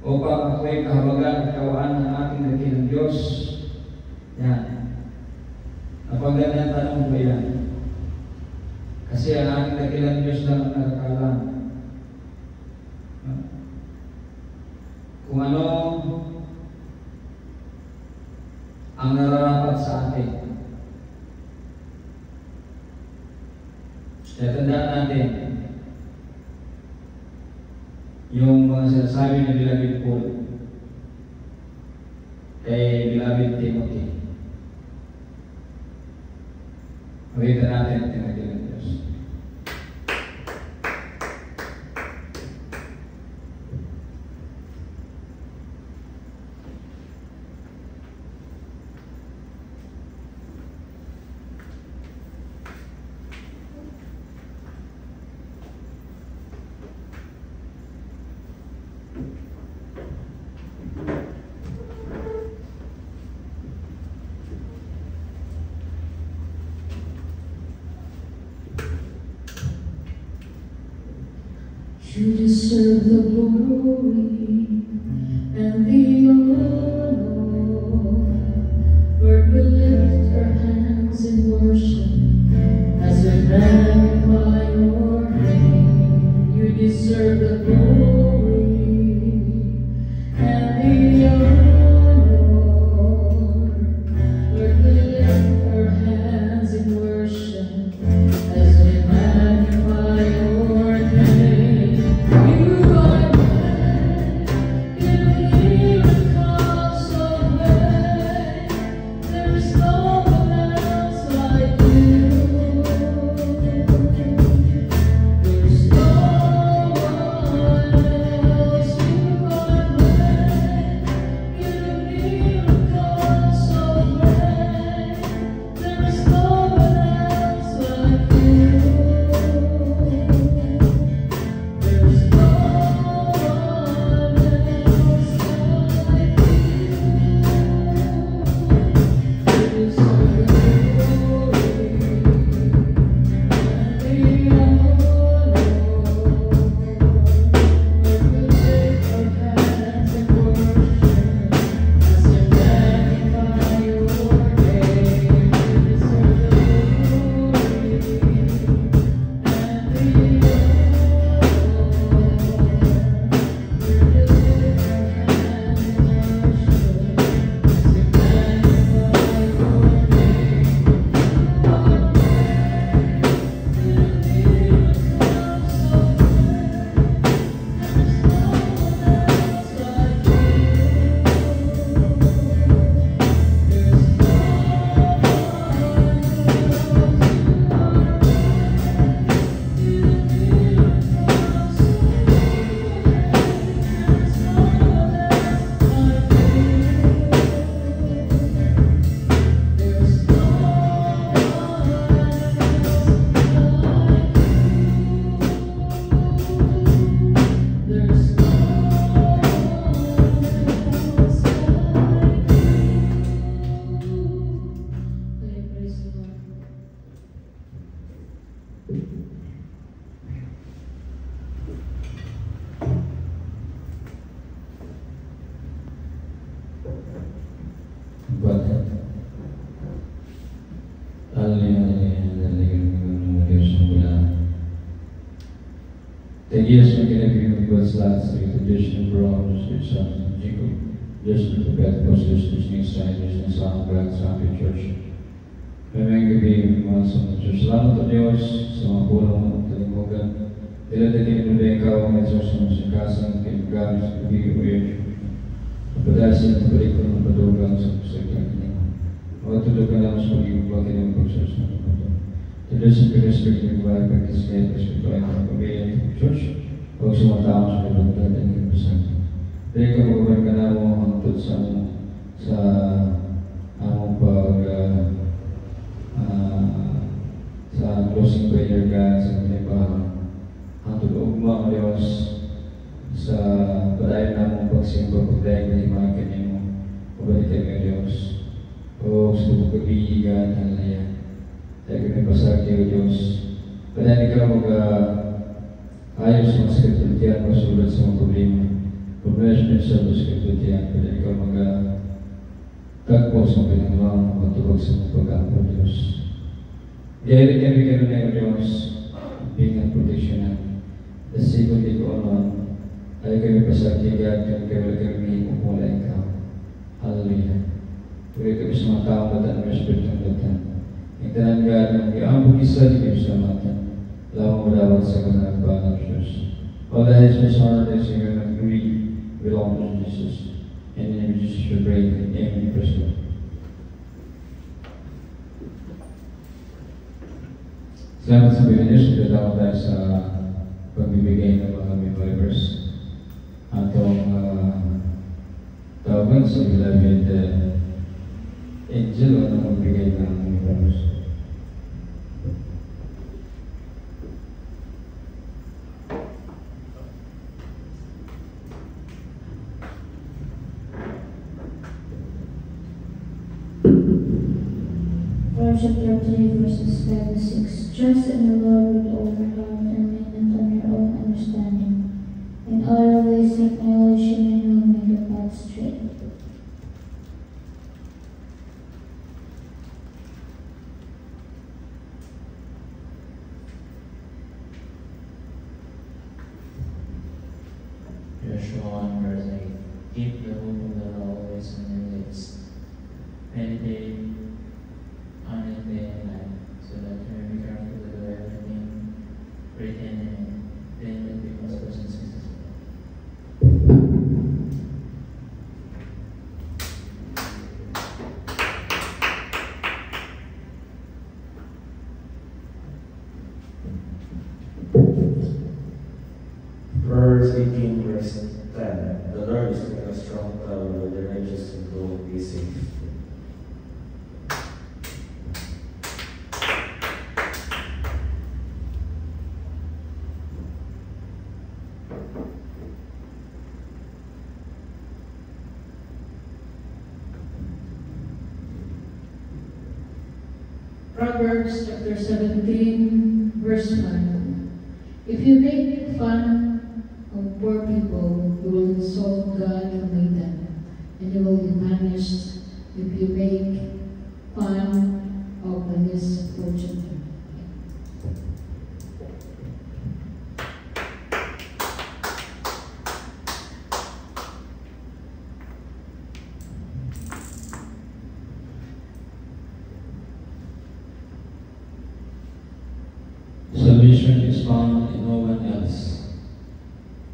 upang ako'y kahabagan at kawaan ng ating dakilang Diyos. Yan. Kapag ganyan tanong ko yan. Kasi ang ating dakilang Diyos lang ang nakakalam. Kung ano ang nararapat sa atin. Kaya tandaan natin yung mga sinasabi ni Beloved Paul kay Beloved Timothy. Mawitan natin ang tinagalang Diyos. You deserve the glory and the honor. Lord, we lift our hands in worship as we magnify your name. You deserve the glory and the honor. Tegias na kinabigyan ko sa lahat sa ito, Diyos na Brown, Diyos sa Jacob, Diyos na Tupetpos, Diyos na Israel, Diyos na Son of God, sa ating church. Mamayang gabi, mga sa Diyos. Salamat o Diyos sa mga pulang mo, talimugan. Tiladagin mo na ikaw ang Diyos na masikasang kailangan sa gabi o yun. Napadasin at balik ko ng padugang sa pagsagang niyo. Makatulog ka lang sa pag-ibig bakit ang pagsagas ng ito. Tuloy sa pag-respect ng bahay pag-display at respetuay ng pamilya ng church. Huwag sumataon sa pagbagal at ipasan. Dahil ka magawa ka na mo hangtod sa among sa closing prayer God sa mga hangtod ugma o Diyos sa padayon na mong pagsimba pagdayon na himakin niyo mo pabalikan ng Diyos o sa pagkabihigan ng laya. Dahil kami pasag niyo Diyos padayon ikaw ayos mga sekretariyan masulat sa mga problema sa mga sekretariyan padayon ikaw tagpo sa pinangalang matulog sa mga pag-apo Diyos. Dahil kami na yung Diyos bingang proteksyonan. Dasigod di ko anon ay kami pasagtigan kami upula ikaw. Hallelujah. Tuloy kami sa mga tao batan ng Espiritu ng batan. Ingtanan God ng iambog isa di kami sa matan. Lawang madawag sa kanagpan ng Diyos. All the heads of honor and singer and glory belong to Jesus. In the name of Jesus we pray. Amen. Praise God. Salamat sa Pilipinas. Pagkatapos tayo sa pagbibigay ng mga memory verse. Atong tawagan sa beloved angel na magbigay ng memory verse. Chapter 3, verses 5 to 6. Trust in the Lord with all your heart and lean not on your own understanding. In all your ways acknowledge Him and He will make your path straight. Joshua 1 verse 8. Keep the hope of the Lord always on your lips. Meditate on it day and night, so that you may be careful to do everything written in it. Then it becomes person successful. Proverbs 18 verse 10. The Lord is like a strong tower where the righteous will be safe. Proverbs chapter 17, verse 1. If you make fun of poor people, you will insult God who made them, and you will be punished if you make fun of the misfortunate. Salvation is found in no one else,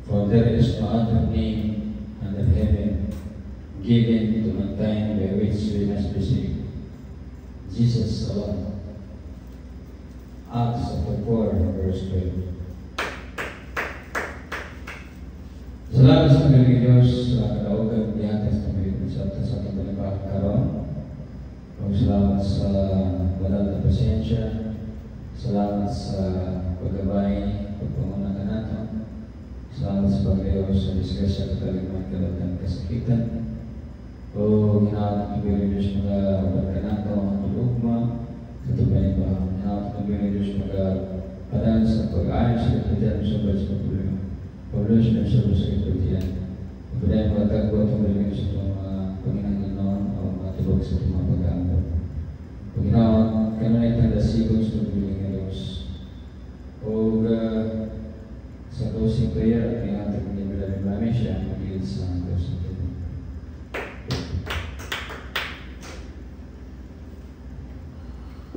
for there is no other name under heaven given to mankind by which we must be saved. Jesus alone. Acts chapter 4, verse 12. Salamat sa Panginoon Diyos sa kalaugan ng yatas na may sa ating balibag karon. Salamat sa banal na pasensya. Salamat sa paggabay, pagpanguna ka natin. Salamat sa paglayo sa disgrasya at kaligman kalatan kasakitan. O ginawa ng Panginoon Diyos mga barka nato ang tulugma sa tubay ba. Ginawa ng Panginoon Diyos mga padalan sa pag-ayos sa kapitian sa balas ng problema. Pablos na sa balas ng kapitian. Pagpadayan mga tagpo at Panginoon sa mga Panginoon noon o mga tibok sa mga pag-aambot. Pag ginawa ka na itang dasigos ng Panginoon o sa 12 All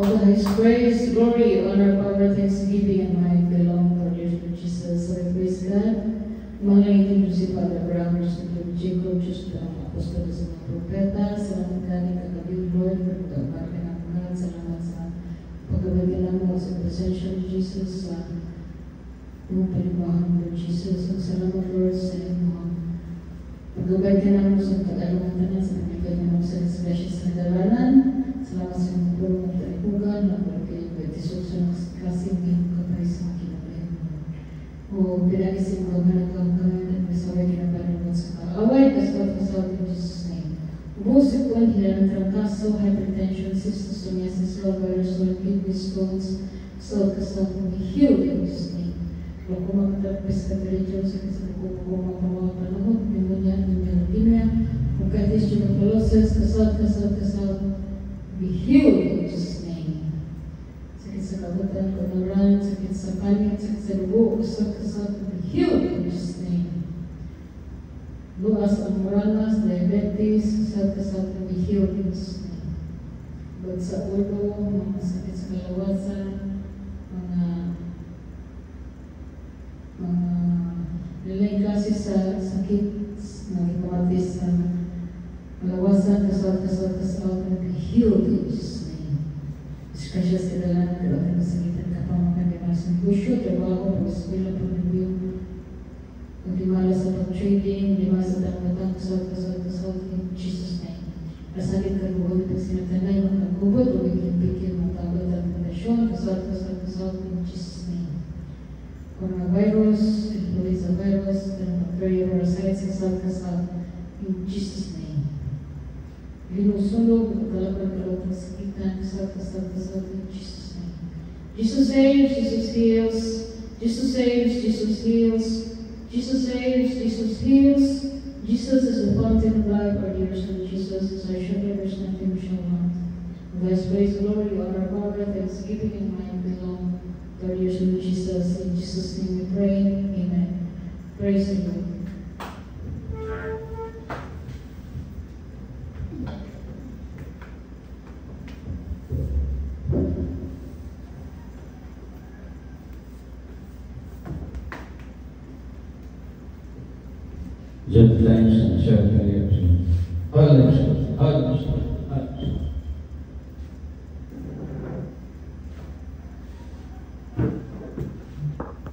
the highest praise, glory, honor, power, thanksgiving, and might belong to dear Lord Jesus. So we praise God. Mga ito si Father Abraham, Diyos ni Jacob, Diyos ng mga apostol sa mga propeta, salamat ka ni Kagabi Lord, pagkakabar ka ng mga, salamat sa pagkabagyan mo sa presensya ni Jesus sa iyong palibahan, Lord Jesus. Ang salamat, Lord, sa iyong paggabay ka naman sa tagalong tanan, sa nabigay naman sa disgrasya sa nagaralan. Salamat sa iyong pulong at talipugan, na kayo betisok sa klaseng iyong kapay sa kinabay mo. O pinagising ko na nagkakaroon at masaway kinabalan mo sa kaaway, kasawat in Jesus' name. Ubusik ko ang hilang trangkaso, hypertension, cystic psoriasis, low virus, low kidney stones, kasawat mo healed in Jesus' name. Kung kumakatapis ka diretso sa kumakawa panahon, pneumonia, leukemia, kung kahit tuberculosis, kasawat, be healed in Jesus' name. Sakit sa kabutan, kanuran, sakit sa pangit, sakit sa dugo, kasawat, be healed in Jesus' name. Luas ang moranas, diabetes, kasawat, be healed in Jesus' name. Bag sa ulo, mga sakit sa kalawasan, mga nilay klase sa sakit na ipamatis sa kalawasan, kasawat, be healed in Jesus' name. Disgrasya sa dalan, pero ang kasakitan ka pa mga kanimas ng kusyo, trabaho, pag-eskwela, pag-review, pag-dimala sa pag-trading, dimala sa tangatang, kasawat, in Jesus' name. Kasakit ka buwan, pag sinatanay, magkagubot, o bigyan-bigyan, magtawad at pagkasyon, kasawat, in Jesus' name. Coronavirus, influenza virus, bacteria, parasites, kasawat, in Jesus' name. Linusunog, kalapag-kalapag sakitan, kasawat, in Jesus' name. Jesus saves, Jesus heals. Jesus saves, Jesus heals. Jesus saves, Jesus heals. Jesus is the fountain of life, our dear Son Jesus is our shepherd, there's nothing we shall want. Thy praise, glory, honor, power, thanksgiving, and might belong to our dear Son Jesus. In Jesus' name we pray. Amen. Praise the Lord. Jet times and short reaction. All nations,